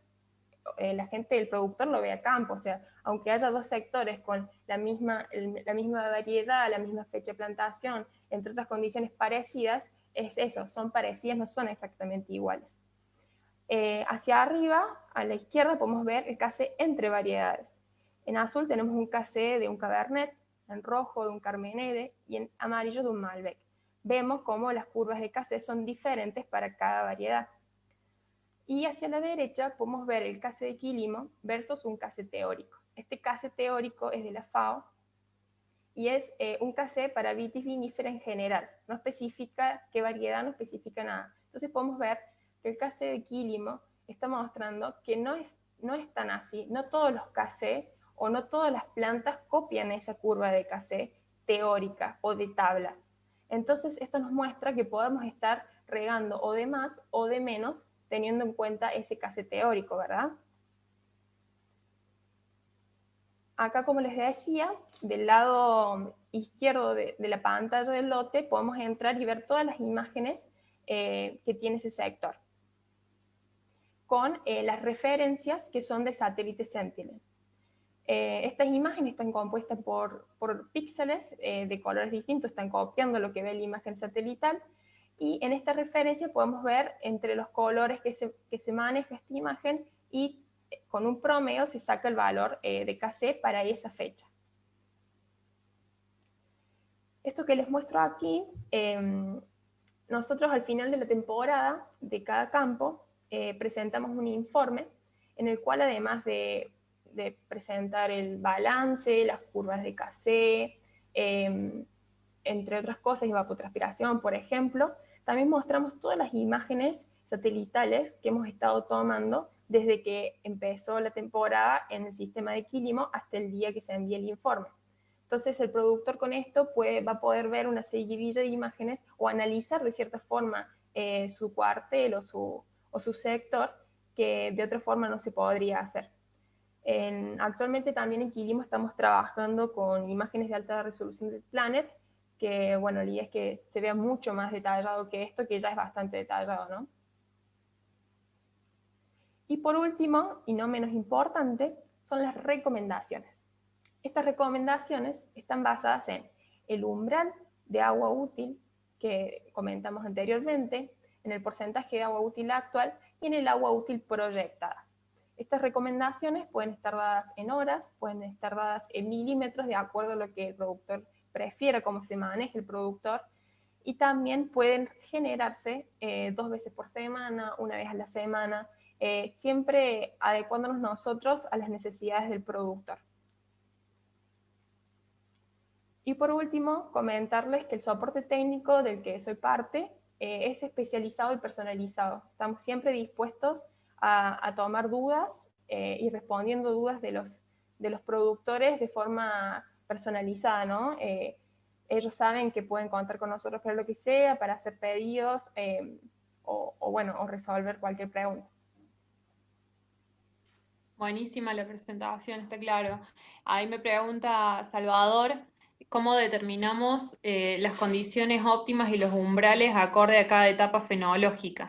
La gente, el productor lo ve a campo, o sea, aunque haya dos sectores con la misma variedad, la misma fecha de plantación, entre otras condiciones parecidas, es eso, son parecidas, no son exactamente iguales. Hacia arriba, a la izquierda, podemos ver el KC entre variedades. En azul tenemos un KC de un Cabernet, en rojo de un Carmenere y en amarillo de un Malbec. Vemos cómo las curvas de KC son diferentes para cada variedad. Y hacia la derecha podemos ver el KC de Quilimo versus un KC teórico. Este KC teórico es de la FAO y es un KC para vitis vinífera en general. No especifica qué variedad, no especifica nada. Entonces podemos ver que el KC de Quilimo está mostrando que no es tan así. No todos los KC o no todas las plantas copian esa curva de KC teórica o de tabla. Entonces esto nos muestra que podemos estar regando o de más o de menos teniendo en cuenta ese KC teórico, ¿verdad? acá, como les decía, del lado izquierdo de la pantalla del lote podemos entrar y ver todas las imágenes que tiene ese sector, con las referencias que son del satélite Sentinel. Estas imágenes están compuestas por píxeles de colores distintos, están copiando lo que ve la imagen satelital, y en esta referencia podemos ver entre los colores que se maneja esta imagen, y con un promedio se saca el valor de KC para esa fecha. Esto que les muestro aquí, nosotros al final de la temporada de cada campo presentamos un informe en el cual, además de presentar el balance, las curvas de KC, entre otras cosas, evapotranspiración, por ejemplo, también mostramos todas las imágenes satelitales que hemos estado tomando desde que empezó la temporada en el sistema de Quilimo hasta el día que se envía el informe. Entonces el productor con esto va a poder ver una seguidilla de imágenes o analizar de cierta forma su cuartel o su sector, que de otra forma no se podría hacer. Actualmente también en Quilimo estamos trabajando con imágenes de alta resolución del Planet, que bueno, la idea es que se vea mucho más detallado que esto, que ya es bastante detallado, ¿no? Y por último, y no menos importante, son las recomendaciones. Estas recomendaciones están basadas en el umbral de agua útil que comentamos anteriormente, en el porcentaje de agua útil actual y en el agua útil proyectada. Estas recomendaciones pueden estar dadas en horas, pueden estar dadas en milímetros, de acuerdo a lo que el productor prefiera, cómo se maneje el productor, y también pueden generarse 2 veces por semana, una vez a la semana, siempre adecuándonos nosotros a las necesidades del productor. Y por último, comentarles que el soporte técnico del que soy parte es especializado y personalizado. Estamos siempre dispuestos a tomar dudas y respondiendo dudas de los productores de forma personalizada, ¿no? Ellos saben que pueden contar con nosotros para lo que sea, para hacer pedidos o resolver cualquier pregunta. Buenísima la presentación, está claro. Ahí me pregunta Salvador, ¿cómo determinamos las condiciones óptimas y los umbrales acorde a cada etapa fenológica?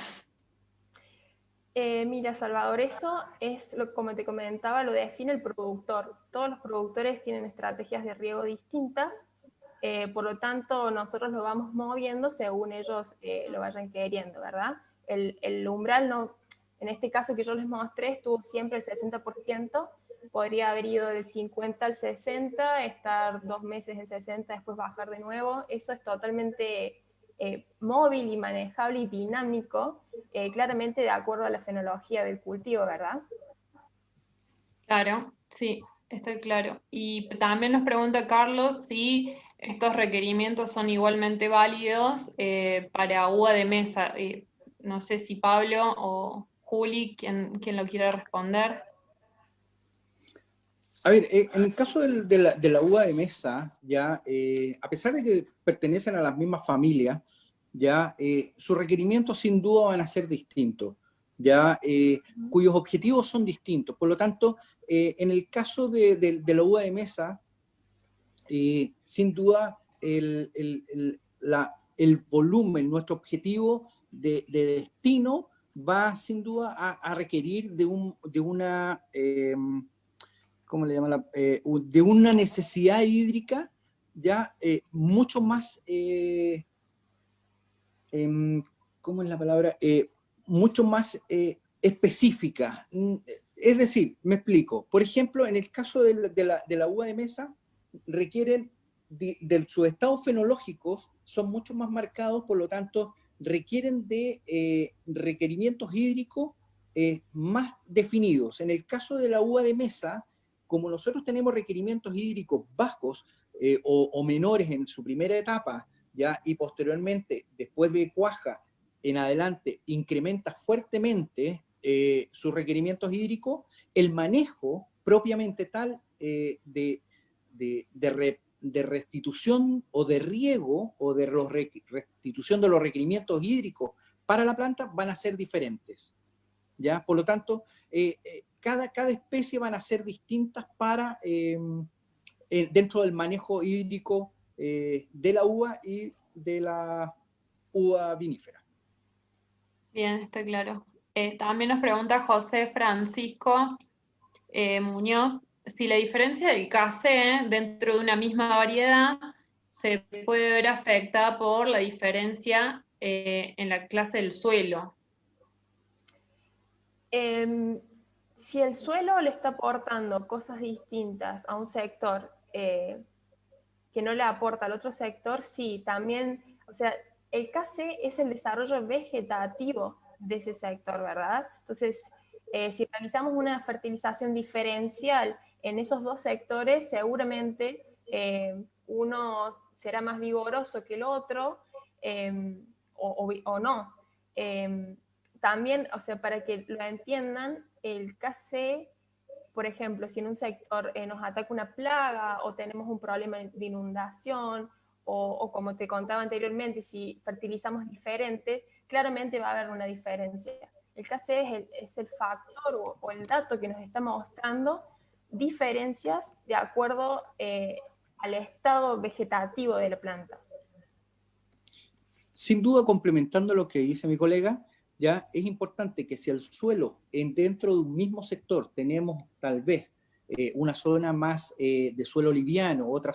Mira, Salvador, eso es, como te comentaba, lo define el productor. Todos los productores tienen estrategias de riego distintas, por lo tanto, nosotros lo vamos moviendo según ellos lo vayan queriendo, ¿verdad? El umbral, no, en este caso que yo les mostré, estuvo siempre el 60%, podría haber ido del 50 al 60, estar 2 meses en 60, después bajar de nuevo. Eso es totalmente móvil y manejable y dinámico, claramente de acuerdo a la fenología del cultivo, ¿verdad? Claro, sí, está claro. Y también nos pregunta Carlos si estos requerimientos son igualmente válidos para uva de mesa. No sé si Pablo o Juli, quien lo quiera responder. A ver, en el caso de la uva de mesa, ya, a pesar de que pertenecen a las mismas familias, ya, sus requerimientos sin duda van a ser distintos, ya, cuyos objetivos son distintos. Por lo tanto, en el caso de la uva de mesa, sin duda el volumen, nuestro objetivo de destino va sin duda a requerir de una... ¿cómo le llaman? De una necesidad hídrica ya mucho más, ¿cómo es la palabra? Mucho más específica. Es decir, me explico. Por ejemplo, en el caso de la uva de mesa, requieren de sus estados fenológicos, son mucho más marcados, por lo tanto, requieren de requerimientos hídricos más definidos. En el caso de la uva de mesa, como nosotros tenemos requerimientos hídricos bajos o menores en su primera etapa, ¿ya? Y posteriormente, después de cuaja en adelante, incrementa fuertemente sus requerimientos hídricos, el manejo propiamente tal de restitución o de riego o de restitución de los requerimientos hídricos para la planta van a ser diferentes, ¿ya? Por lo tanto, cada especie van a ser distintas para, dentro del manejo hídrico de la uva y de la uva vinífera. Bien, está claro. También nos pregunta José Francisco Muñoz si la diferencia del casé dentro de una misma variedad se puede ver afectada por la diferencia en la clase del suelo. Si el suelo le está aportando cosas distintas a un sector que no le aporta al otro sector, sí, también, o sea, el KC es el desarrollo vegetativo de ese sector, ¿verdad? Entonces, si realizamos una fertilización diferencial en esos dos sectores, seguramente uno será más vigoroso que el otro o no. También, o sea, para que lo entiendan, el KC, por ejemplo, si en un sector nos ataca una plaga o tenemos un problema de inundación o como te contaba anteriormente, si fertilizamos diferente, claramente va a haber una diferencia. El KC es el factor o el dato que nos está mostrando diferencias de acuerdo al estado vegetativo de la planta. Sin duda, complementando lo que dice mi colega, ya es importante que si el suelo dentro de un mismo sector tenemos tal vez una zona más de suelo liviano, otra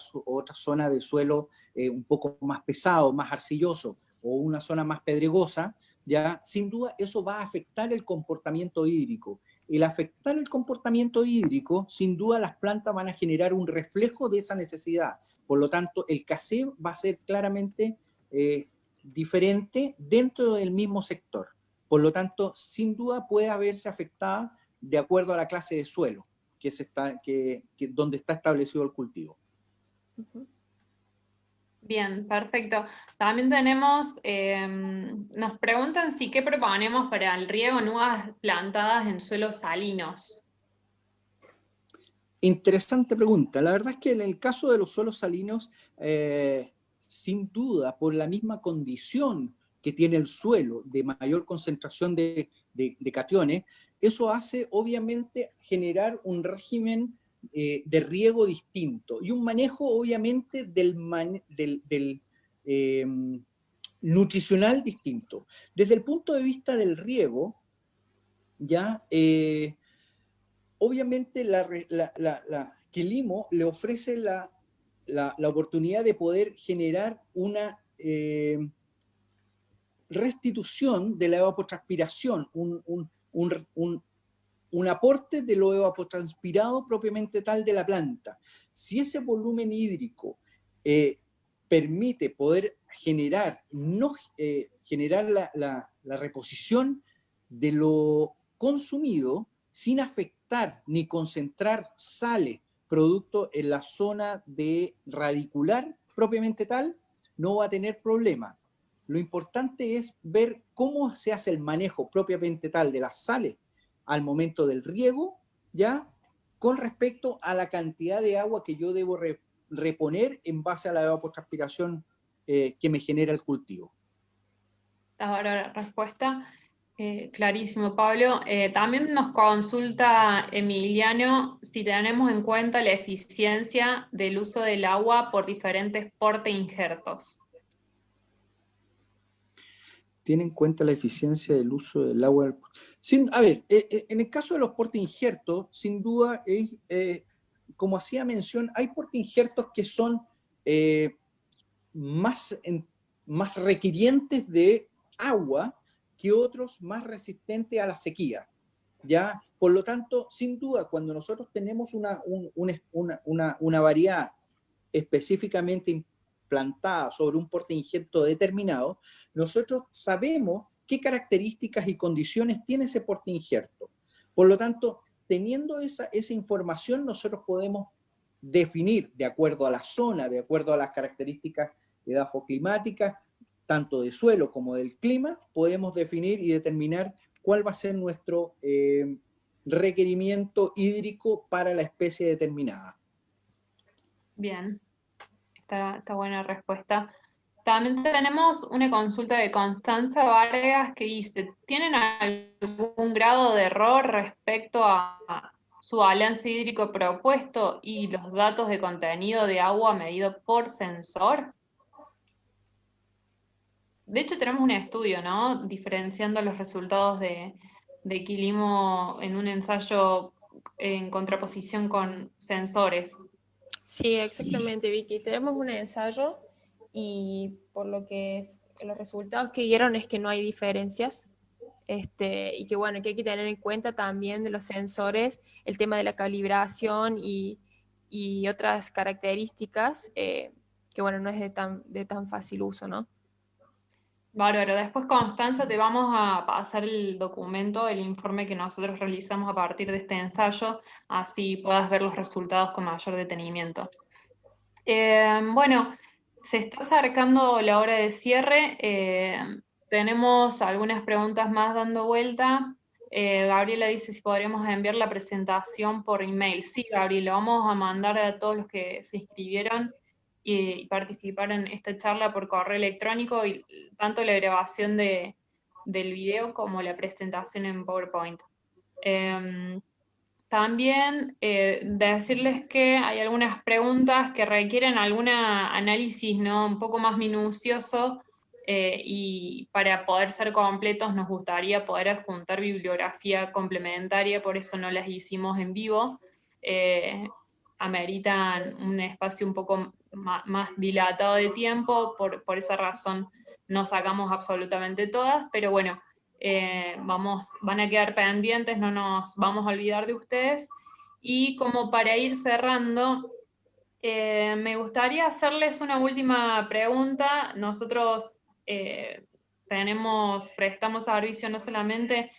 zona de suelo un poco más pesado, más arcilloso, o una zona más pedregosa, ya sin duda eso va a afectar el comportamiento hídrico. El afectar el comportamiento hídrico, sin duda las plantas van a generar un reflejo de esa necesidad. Por lo tanto, el KC va a ser claramente diferente dentro del mismo sector. Por lo tanto, sin duda puede haberse afectada de acuerdo a la clase de suelo donde está establecido el cultivo. Bien, perfecto. También tenemos, nos preguntan si qué proponemos para el riego en uvas plantadas en suelos salinos. Interesante pregunta. La verdad es que en el caso de los suelos salinos, sin duda, por la misma condición que tiene el suelo de mayor concentración de cationes, eso hace obviamente generar un régimen de riego distinto y un manejo obviamente del nutricional distinto. Desde el punto de vista del riego, ya obviamente Quilimo le ofrece la oportunidad de poder generar una restitución de la evapotranspiración, un aporte de lo evapotranspirado propiamente tal de la planta. Si ese volumen hídrico permite poder generar la reposición de lo consumido sin afectar ni concentrar sales producto en la zona de radicular propiamente tal, no va a tener problema. Lo importante es ver cómo se hace el manejo propiamente tal de las sales al momento del riego, ya con respecto a la cantidad de agua que yo debo reponer en base a la evapotranspiración que me genera el cultivo. Ahora la respuesta, clarísimo, Pablo. También nos consulta Emiliano si tenemos en cuenta la eficiencia del uso del agua por diferentes porte-injertos. ¿Tiene en cuenta la eficiencia del uso del agua? A ver, en el caso de los porte-injertos, sin duda, como hacía mención, hay porte-injertos que son más requirientes de agua que otros más resistentes a la sequía, ¿ya? Por lo tanto, sin duda, cuando nosotros tenemos una variedad específicamente plantada sobre un porte-injerto determinado, nosotros sabemos qué características y condiciones tiene ese porte-injerto. Por lo tanto, teniendo esa información, nosotros podemos definir, de acuerdo a la zona, de acuerdo a las características edafoclimáticas, tanto de suelo como del clima, podemos definir y determinar cuál va a ser nuestro requerimiento hídrico para la especie determinada. Bien, está buena respuesta. También tenemos una consulta de Constanza Vargas que dice, ¿tienen algún grado de error respecto a su balance hídrico propuesto y los datos de contenido de agua medido por sensor? De hecho, tenemos un estudio, ¿no? Diferenciando los resultados de Quilimo en un ensayo en contraposición con sensores. Sí, exactamente, Vicky. Tenemos un ensayo y por lo que los resultados que dieron es que no hay diferencias. Y que bueno, que hay que tener en cuenta también de los sensores, el tema de la calibración y otras características que bueno, no es de tan fácil uso, ¿no? Bárbaro. Después, Constanza, te vamos a pasar el documento, el informe que nosotros realizamos a partir de este ensayo, así puedas ver los resultados con mayor detenimiento. Bueno, se está acercando la hora de cierre. Tenemos algunas preguntas más dando vuelta. Gabriela dice si podríamos enviar la presentación por email. Sí, Gabriela, vamos a mandar a todos los que se inscribieron y participaron en esta charla por correo electrónico, y tanto la grabación del video como la presentación en PowerPoint. También decirles que hay algunas preguntas que requieren algún análisis, ¿no? Un poco más minucioso, y para poder ser completos nos gustaría poder adjuntar bibliografía complementaria, por eso no las hicimos en vivo. Ameritan un espacio un poco más dilatado de tiempo, por esa razón no sacamos absolutamente todas, pero bueno, van a quedar pendientes, no nos vamos a olvidar de ustedes. Y como para ir cerrando, me gustaría hacerles una última pregunta. Nosotros prestamos servicio no solamente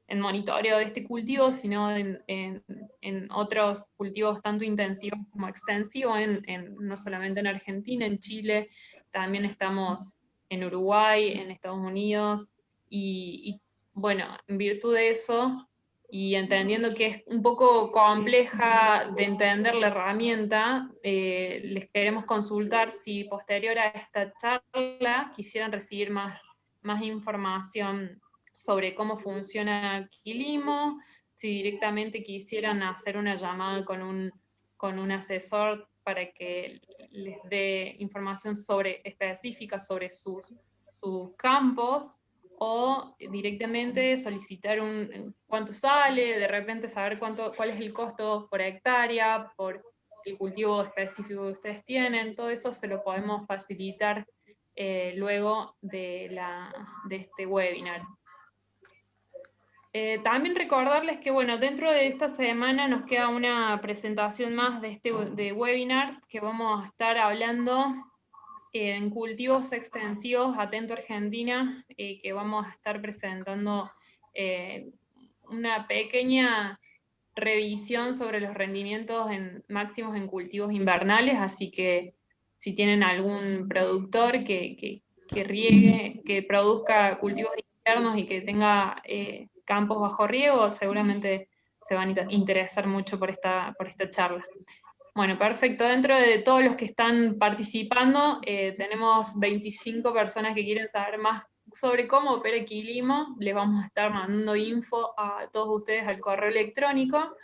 en monitoreo de este cultivo, sino en otros cultivos tanto intensivos como extensivos, no solamente en Argentina, en Chile, también estamos en Uruguay, en Estados Unidos, y bueno, en virtud de eso, y entendiendo que es un poco compleja de entender la herramienta, les queremos consultar si posterior a esta charla quisieran recibir más información sobre cómo funciona Quilimo, si directamente quisieran hacer una llamada con un asesor para que les dé información específica sobre sus campos, o directamente solicitar cuánto sale, de repente saber cuál es el costo por hectárea, por el cultivo específico que ustedes tienen. Todo eso se lo podemos facilitar luego de este webinar. También recordarles que, bueno, dentro de esta semana nos queda una presentación más de webinars que vamos a estar hablando en cultivos extensivos, Atento Argentina, que vamos a estar presentando una pequeña revisión sobre los rendimientos máximos en cultivos invernales, así que si tienen algún productor que riegue, que produzca cultivos internos y que tenga campos bajo riego, seguramente se van a interesar mucho por esta charla. Bueno, perfecto. Dentro de todos los que están participando, tenemos 25 personas que quieren saber más sobre cómo opera Quilimo. Les vamos a estar mandando info a todos ustedes al correo electrónico.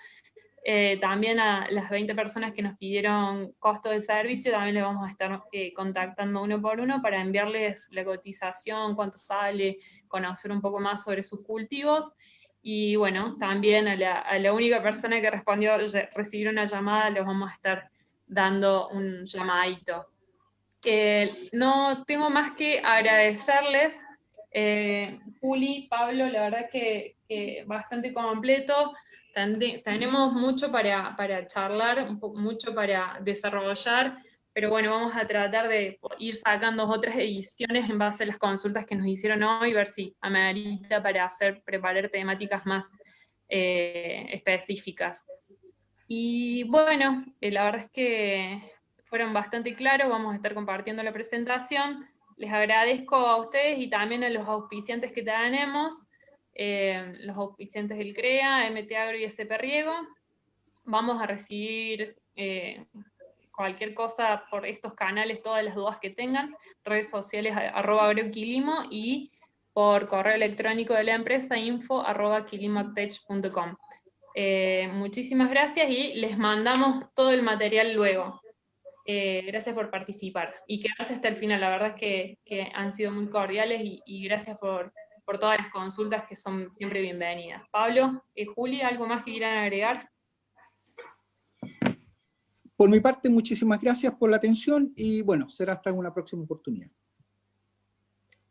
También a las 20 personas que nos pidieron costo de servicio, también les vamos a estar contactando uno por uno para enviarles la cotización, cuánto sale, conocer un poco más sobre sus cultivos. Y bueno, también a la única persona que respondió recibir una llamada, les vamos a estar dando un llamadito. No tengo más que agradecerles. Juli, Pablo, la verdad que bastante completo. Tenemos mucho para charlar, mucho para desarrollar, pero bueno, vamos a tratar de ir sacando otras ediciones en base a las consultas que nos hicieron hoy, ver si amerita para preparar temáticas más específicas. Y bueno, la verdad es que fueron bastante claros, vamos a estar compartiendo la presentación. Les agradezco a ustedes y también a los auspiciantes que tenemos, los auspiciantes del CREA, MT Agro y SP Riego. Vamos a recibir cualquier cosa por estos canales, todas las dudas que tengan, redes sociales @agroquilimo y por correo electrónico de la empresa info@quilimoagtech.com. Muchísimas gracias y les mandamos todo el material luego. Gracias por participar y quedarse hasta el final. La verdad es que han sido muy cordiales y gracias por todas las consultas que son siempre bienvenidas. Pablo, Juli, ¿algo más que quieran agregar? Por mi parte, muchísimas gracias por la atención y bueno, será hasta una próxima oportunidad.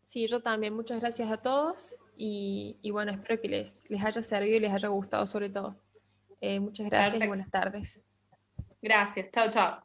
Sí, yo también. Muchas gracias a todos y bueno, espero que les haya servido y les haya gustado sobre todo. Muchas gracias y Perfecto. buenas tardes. Gracias. Chao, chao.